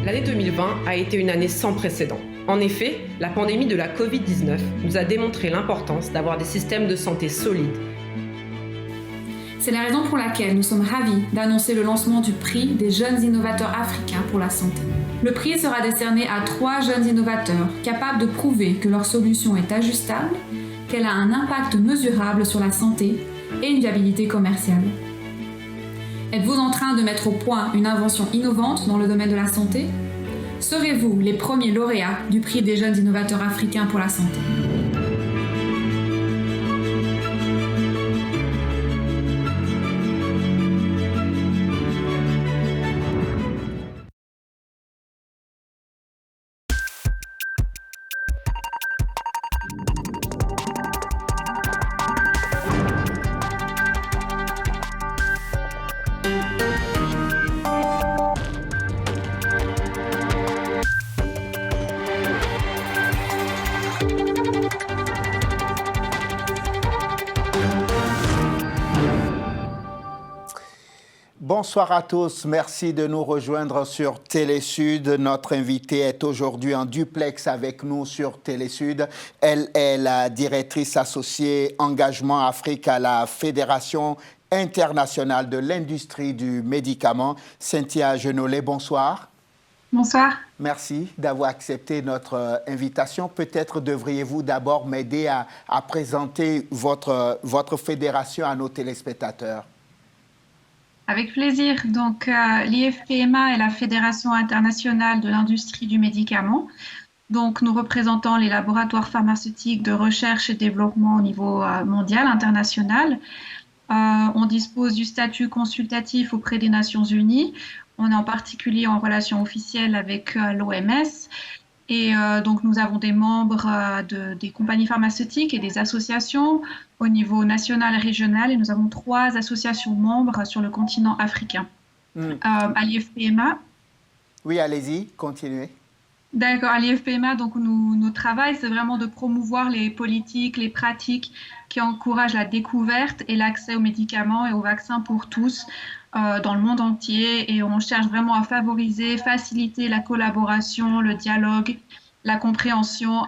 L'année 2020 a été une année sans précédent. En effet, la pandémie de la Covid-19 nous a démontré l'importance d'avoir des systèmes de santé solides. C'est la raison pour laquelle nous sommes ravis d'annoncer le lancement du prix des jeunes innovateurs africains pour la santé. Le prix sera décerné à 3 jeunes innovateurs capables de prouver que leur solution est ajustable, qu'elle a un impact mesurable sur la santé et une viabilité commerciale. Êtes-vous en train de mettre au point une invention innovante dans le domaine de la santé ? Serez-vous les premiers lauréats du prix des jeunes innovateurs africains pour la santé ? Bonsoir à tous, merci de nous rejoindre sur Télésud. Notre invitée est aujourd'hui en duplex avec nous sur Télésud. Elle est la directrice associée Engagement Afrique à la Fédération internationale de l'industrie du médicament. Cynthia Genollet, bonsoir. Bonsoir. Merci d'avoir accepté notre invitation. Peut-être devriez-vous d'abord m'aider à présenter votre fédération à nos téléspectateurs. Avec plaisir. Donc, l'IFPMA est la Fédération internationale de l'industrie du médicament. Donc, nous représentons les laboratoires pharmaceutiques de recherche et développement au niveau mondial, international. On dispose du statut consultatif auprès des Nations Unies. On est en particulier en relation officielle avec l'OMS. Et donc, nous avons des membres des compagnies pharmaceutiques et des associations au niveau national et régional. Et nous avons 3 associations membres sur le continent africain. À l'IFPMA. Oui, allez-y, continuez. D'accord, à l'IFPMA, donc notre travail, c'est vraiment de promouvoir les politiques, les pratiques qui encouragent la découverte et l'accès aux médicaments et aux vaccins pour tous dans le monde entier. Et on cherche vraiment à favoriser, faciliter la collaboration, le dialogue, la compréhension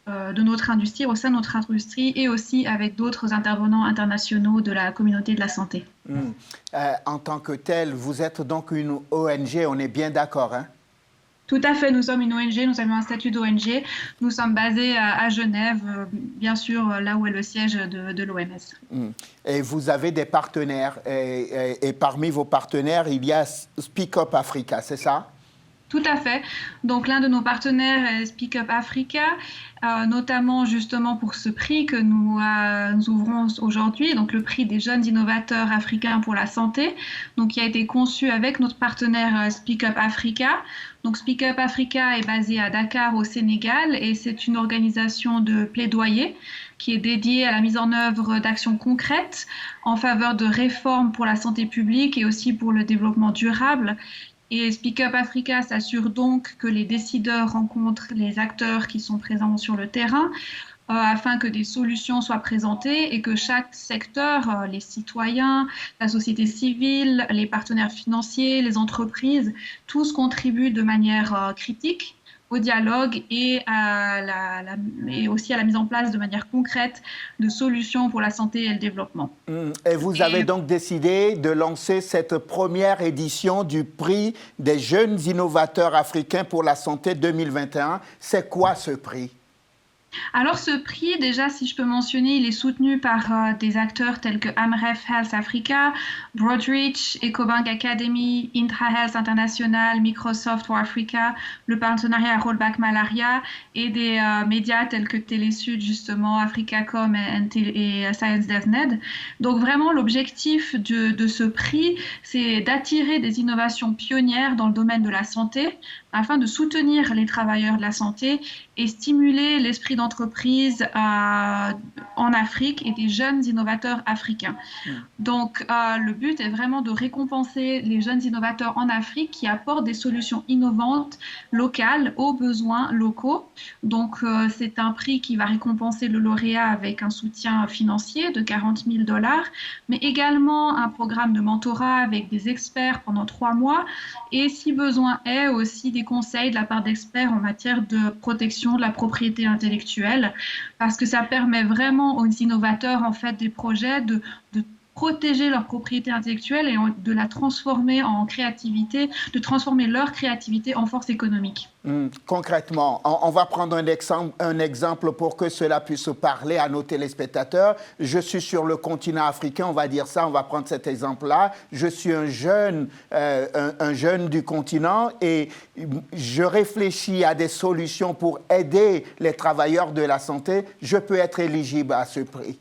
de notre industrie, au sein de notre industrie et aussi avec d'autres intervenants internationaux de la communauté de la santé. En tant que tel, vous êtes donc une ONG, on est bien d'accord, hein? Tout à fait, nous sommes une ONG, nous avons un statut d'ONG. Nous sommes basés à Genève, bien sûr, là où est le siège de l'OMS. Et vous avez des partenaires, et parmi vos partenaires, il y a Speak Up Africa, c'est ça? Tout à fait. Donc, l'un de nos partenaires est Speak Up Africa, notamment justement pour ce prix que nous ouvrons aujourd'hui, donc le prix des jeunes innovateurs africains pour la santé, donc qui a été conçu avec notre partenaire Speak Up Africa. Donc, Speak Up Africa est basé à Dakar, au Sénégal, et c'est une organisation de plaidoyer qui est dédiée à la mise en œuvre d'actions concrètes en faveur de réformes pour la santé publique et aussi pour le développement durable. Et Speak Up Africa s'assure donc que les décideurs rencontrent les acteurs qui sont présents sur le terrain afin que des solutions soient présentées et que chaque secteur, les citoyens, la société civile, les partenaires financiers, les entreprises, tous contribuent de manière critique au dialogue et aussi à la mise en place de manière concrète de solutions pour la santé et le développement. Et vous avez donc décidé de lancer cette première édition du prix des jeunes innovateurs africains pour la santé 2021. C'est quoi ce prix ? Alors ce prix, déjà, si je peux mentionner, il est soutenu par des acteurs tels que Amref Health Africa, Broadreach, Ecobank Academy, IntraHealth International, Microsoft for Africa, le partenariat Rollback Malaria et des médias tels que Télésud, justement, Africacom et Science DevNet. Donc vraiment, l'objectif de ce prix, c'est d'attirer des innovations pionnières dans le domaine de la santé afin de soutenir les travailleurs de la santé et stimuler l'esprit d'entreprise en Afrique et des jeunes innovateurs africains. Donc, le but est vraiment de récompenser les jeunes innovateurs en Afrique qui apportent des solutions innovantes, locales, aux besoins locaux. Donc, c'est un prix qui va récompenser le lauréat avec un soutien financier de $40 000, mais également un programme de mentorat avec des experts pendant 3 mois et, si besoin est, aussi des conseils de la part d'experts en matière de protection de la propriété intellectuelle, parce que ça permet vraiment aux innovateurs en fait des projets de protéger leur propriété intellectuelle et de la transformer en créativité, de transformer leur créativité en force économique. Concrètement, on va prendre un exemple pour que cela puisse parler à nos téléspectateurs. Je suis sur le continent africain, on va dire ça, on va prendre cet exemple-là. Je suis un jeune du continent et je réfléchis à des solutions pour aider les travailleurs de la santé. Je peux être éligible à ce prix.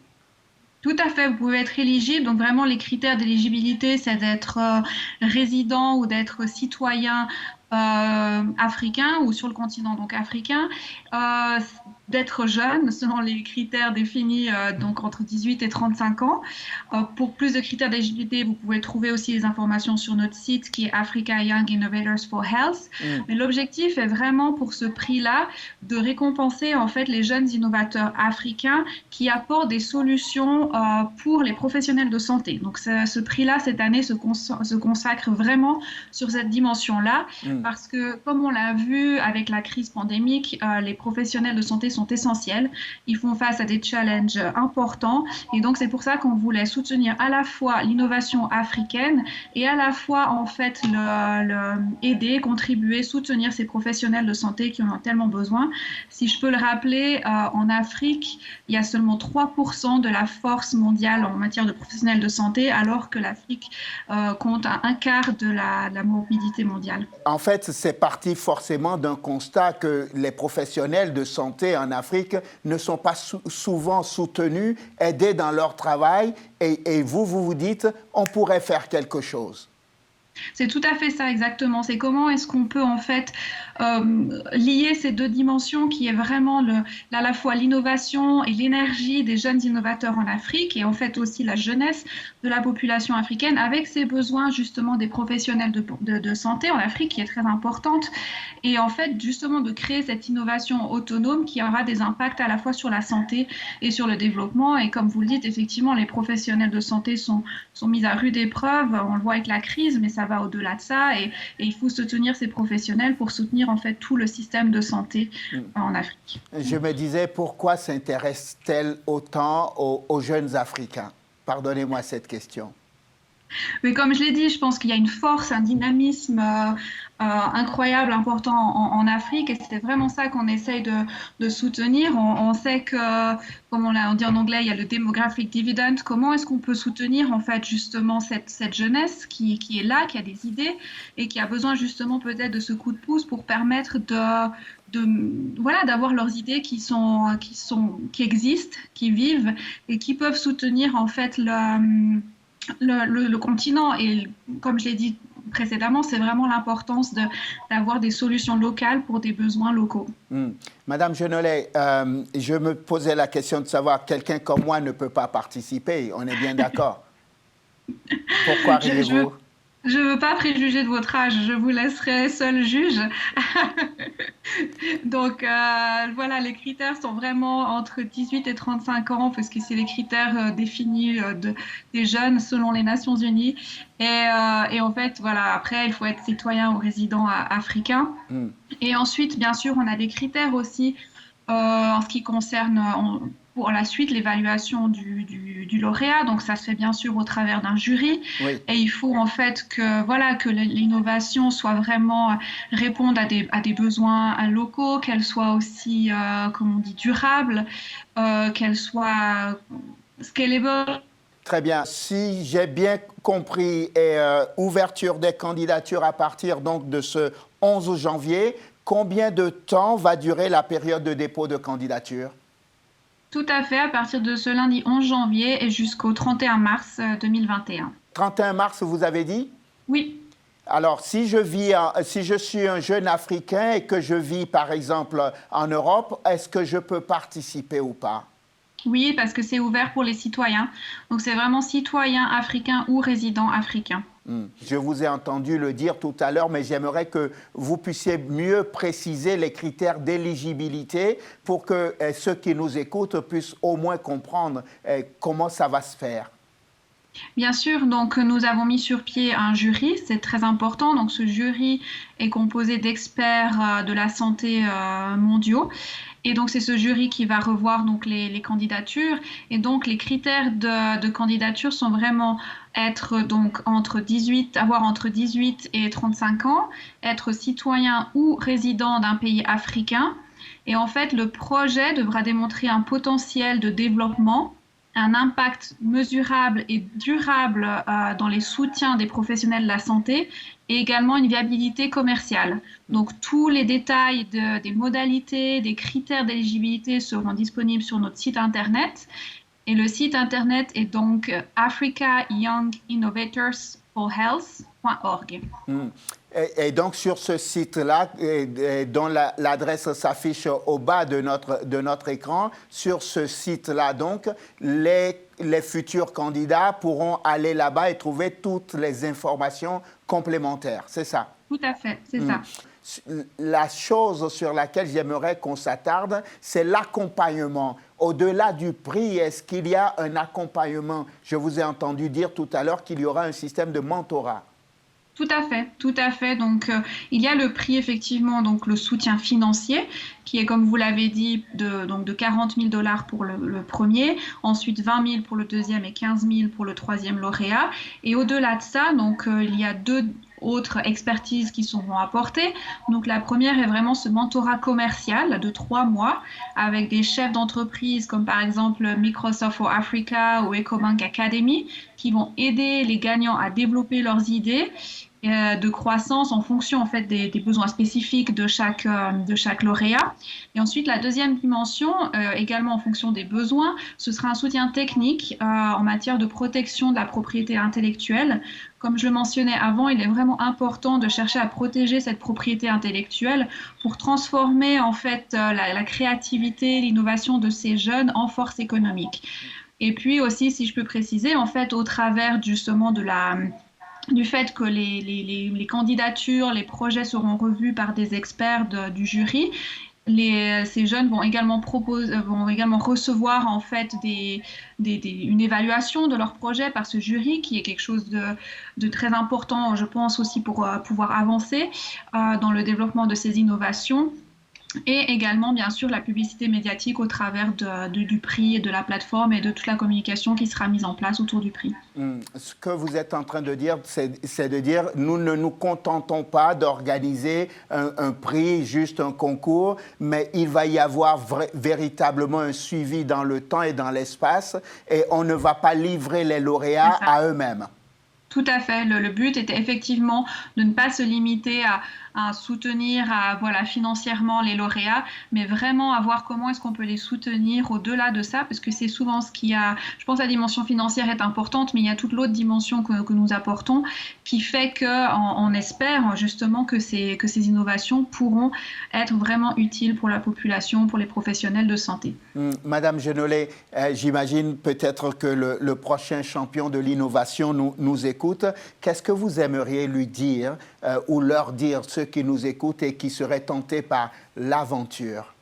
Tout à fait, vous pouvez être éligible. Donc vraiment, les critères d'éligibilité, c'est d'être résident ou d'être citoyen africain ou sur le continent donc africain, d'être jeune selon les critères définis donc entre 18 et 35 ans. Pour plus de critères d'éligibilité, vous pouvez trouver aussi les informations sur notre site qui est Africa Young Innovators for Health. Mais l'objectif est vraiment pour ce prix-là de récompenser en fait les jeunes innovateurs africains qui apportent des solutions pour les professionnels de santé. Donc ce prix-là cette année se consacre vraiment sur cette dimension-là. Parce que, comme on l'a vu avec la crise pandémique, les professionnels de santé sont essentiels. Ils font face à des challenges importants. Et donc, c'est pour ça qu'on voulait soutenir à la fois l'innovation africaine et à la fois, en fait, aider, contribuer, soutenir ces professionnels de santé qui en ont tellement besoin. Si je peux le rappeler, en Afrique, il y a seulement 3% de la force mondiale en matière de professionnels de santé, alors que l'Afrique compte un quart de la mobilité mondiale. En fait, c'est parti forcément d'un constat que les professionnels de santé en Afrique ne sont pas souvent soutenus, aidés dans leur travail. Et vous dites, on pourrait faire quelque chose. C'est tout à fait ça, exactement. C'est comment est-ce qu'on peut en fait lier ces deux dimensions qui est vraiment à la fois l'innovation et l'énergie des jeunes innovateurs en Afrique et en fait aussi la jeunesse de la population africaine avec ses besoins justement des professionnels de santé en Afrique qui est très importante et en fait justement de créer cette innovation autonome qui aura des impacts à la fois sur la santé et sur le développement et comme vous le dites, effectivement les professionnels de santé sont mis à rude épreuve, on le voit avec la crise mais ça va au-delà de ça et il faut soutenir ces professionnels pour soutenir en fait tout le système de santé en Afrique. Je me disais, pourquoi s'intéresse-t-elle autant aux jeunes Africains? Pardonnez-moi cette question. Mais comme je l'ai dit, je pense qu'il y a une force, un dynamisme incroyable, important en Afrique et c'est vraiment ça qu'on essaye de soutenir. On sait que, comme on dit en anglais, il y a le demographic dividend. Comment est-ce qu'on peut soutenir en fait justement cette jeunesse qui est là, qui a des idées et qui a besoin justement peut-être de ce coup de pouce pour permettre d'avoir leurs idées qui existent, qui vivent et qui peuvent soutenir en fait le continent et comme je l'ai dit précédemment, c'est vraiment l'importance d'avoir des solutions locales pour des besoins locaux. Madame Genollet, je me posais la question de savoir, quelqu'un comme moi ne peut pas participer, on est bien d'accord? Pourquoi arrivez-vous? Je ne veux pas préjuger de votre âge, je vous laisserai seul juge. Donc voilà, les critères sont vraiment entre 18 et 35 ans parce que c'est les critères définis des jeunes selon les Nations Unies. Et en fait, voilà, après, il faut être citoyen ou résident africain. Et ensuite, bien sûr, on a des critères aussi en ce qui concerne... pour la suite, l'évaluation du lauréat, donc ça se fait bien sûr au travers d'un jury. Oui. Et il faut en fait que l'innovation soit vraiment réponde à des besoins locaux, qu'elle soit aussi, comme on dit, durable, qu'elle soit scalable. Très bien. Si j'ai bien compris, ouverture des candidatures à partir donc de ce 11 janvier, combien de temps va durer la période de dépôt de candidature? Tout à fait, à partir de ce lundi 11 janvier et jusqu'au 31 mars 2021. 31 mars, vous avez dit? Oui. Alors, si je suis un jeune Africain et que je vis, par exemple, en Europe, est-ce que je peux participer ou pas? Oui, parce que c'est ouvert pour les citoyens. Donc, c'est vraiment citoyens africains ou résidents africains. Je vous ai entendu le dire tout à l'heure, mais j'aimerais que vous puissiez mieux préciser les critères d'éligibilité pour que ceux qui nous écoutent puissent au moins comprendre comment ça va se faire. Bien sûr, donc nous avons mis sur pied un jury, c'est très important. Donc ce jury est composé d'experts de la santé mondiaux. Et donc c'est ce jury qui va revoir donc les candidatures. Et donc les critères de candidature sont vraiment être donc avoir entre 18 et 35 ans, être citoyen ou résident d'un pays africain. Et en fait, le projet devra démontrer un potentiel de développement, un impact mesurable et durable dans les soutiens des professionnels de la santé et également une viabilité commerciale. Donc tous les détails des modalités, des critères d'éligibilité seront disponibles sur notre site internet. Et le site internet est donc africayounginnovatorsforhealth.org. Et donc sur ce site-là, dont l'adresse s'affiche au bas de notre écran, sur ce site-là, donc, les futurs candidats pourront aller là-bas et trouver toutes les informations complémentaires, c'est ça? Tout à fait, c'est ça. La chose sur laquelle j'aimerais qu'on s'attarde, c'est l'accompagnement. Au-delà du prix, est-ce qu'il y a un accompagnement? Je vous ai entendu dire tout à l'heure qu'il y aura un système de mentorat. Tout à fait, tout à fait. Donc, il y a le prix, effectivement, donc le soutien financier, qui est, comme vous l'avez dit, de 40 000 $ pour le premier, ensuite 20 000 pour le deuxième et 15 000 pour le troisième lauréat. Et au-delà de ça, donc, il y a deux autres expertises qui seront apportées. Donc, la première est vraiment ce mentorat commercial de 3 mois avec des chefs d'entreprise comme par exemple Microsoft for Africa ou EcoBank Academy qui vont aider les gagnants à développer leurs idées de croissance en fonction en fait des besoins spécifiques de chaque lauréat. Et ensuite, la deuxième dimension, également en fonction des besoins, ce sera un soutien technique en matière de protection de la propriété intellectuelle. Comme je le mentionnais avant, il est vraiment important de chercher à protéger cette propriété intellectuelle pour transformer en fait la créativité, l'innovation de ces jeunes en force économique. Et puis aussi, si je peux préciser, en fait, au travers justement du fait que les candidatures, les projets seront revus par des experts du jury, ces jeunes vont également recevoir en fait une évaluation de leur projet par ce jury qui est quelque chose de très important, je pense aussi pour pouvoir avancer dans le développement de ces innovations. Et également, bien sûr, la publicité médiatique au travers du prix et de la plateforme et de toute la communication qui sera mise en place autour du prix. Ce que vous êtes en train de dire, c'est de dire nous ne nous contentons pas d'organiser un prix, juste un concours, mais il va y avoir véritablement un suivi dans le temps et dans l'espace et on ne va pas livrer les lauréats à eux-mêmes. Tout à fait. Le but était effectivement de ne pas se limiter à soutenir financièrement les lauréats, mais vraiment à voir comment est-ce qu'on peut les soutenir au-delà de ça, parce que c'est souvent ce qui a, je pense, la dimension financière est importante, mais il y a toute l'autre dimension que nous apportons qui fait qu'on espère justement que ces innovations pourront être vraiment utiles pour la population, pour les professionnels de santé. Madame Genollet, j'imagine peut-être que le prochain champion de l'innovation nous écoute. Qu'est-ce que vous aimeriez lui dire ou leur dire, ceux qui nous écoutent et qui seraient tentés par l'aventure?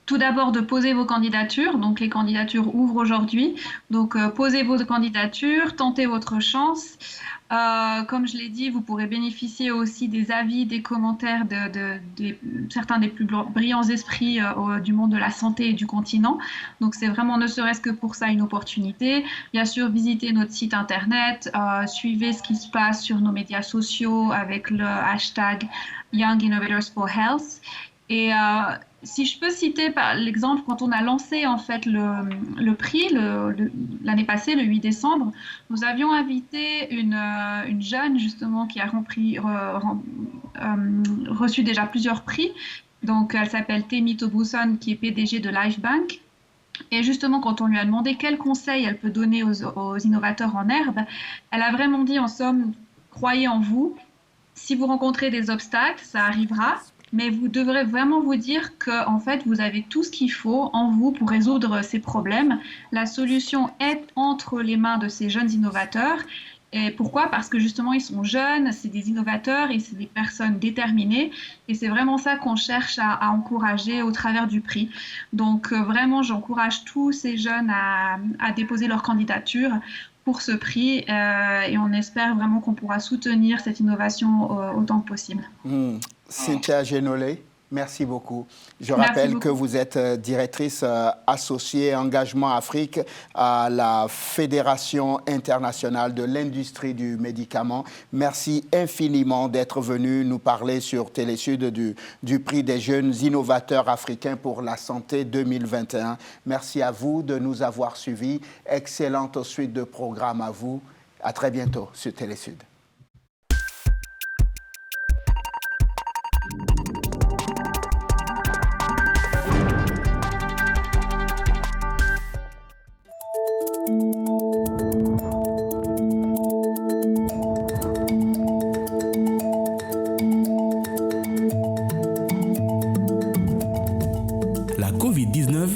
Tout d'abord, de poser vos candidatures. Donc, les candidatures ouvrent aujourd'hui. Donc, posez vos candidatures, tentez votre chance. Comme je l'ai dit, vous pourrez bénéficier aussi des avis, des commentaires de certains des plus brillants esprits du monde de la santé et du continent. Donc, c'est vraiment, ne serait-ce que pour ça, une opportunité. Bien sûr, visitez notre site internet, suivez ce qui se passe sur nos médias sociaux avec le hashtag Young Innovators for Health. Et si je peux citer par l'exemple, quand on a lancé en fait le prix l'année passée, le 8 décembre, nous avions invité une jeune justement qui a reçu déjà plusieurs prix. Donc elle s'appelle Temi Tobuson qui est PDG de Lifebank. Et justement, quand on lui a demandé quels conseils elle peut donner aux innovateurs en herbe, elle a vraiment dit en somme croyez en vous. Si vous rencontrez des obstacles, ça arrivera, mais vous devrez vraiment vous dire que en fait, vous avez tout ce qu'il faut en vous pour résoudre ces problèmes. La solution est entre les mains de ces jeunes innovateurs. Et pourquoi ? Parce que justement, ils sont jeunes, c'est des innovateurs et c'est des personnes déterminées. Et c'est vraiment ça qu'on cherche à encourager au travers du prix. Donc vraiment, j'encourage tous ces jeunes à déposer leur candidature pour ce prix et on espère vraiment qu'on pourra soutenir cette innovation autant que possible. Cynthia Genolé, merci beaucoup. Je rappelle que vous êtes directrice associée Engagement Afrique à la Fédération internationale de l'industrie du médicament. Merci infiniment d'être venue nous parler sur Télésud du prix des jeunes innovateurs africains pour la santé 2021. Merci à vous de nous avoir suivis. Excellente suite de programme à vous. À très bientôt sur Télésud.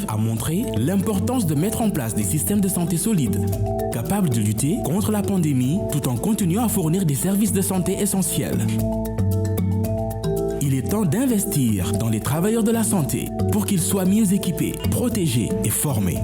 A montré l'importance de mettre en place des systèmes de santé solides, capables de lutter contre la pandémie tout en continuant à fournir des services de santé essentiels. Il est temps d'investir dans les travailleurs de la santé pour qu'ils soient mieux équipés, protégés et formés.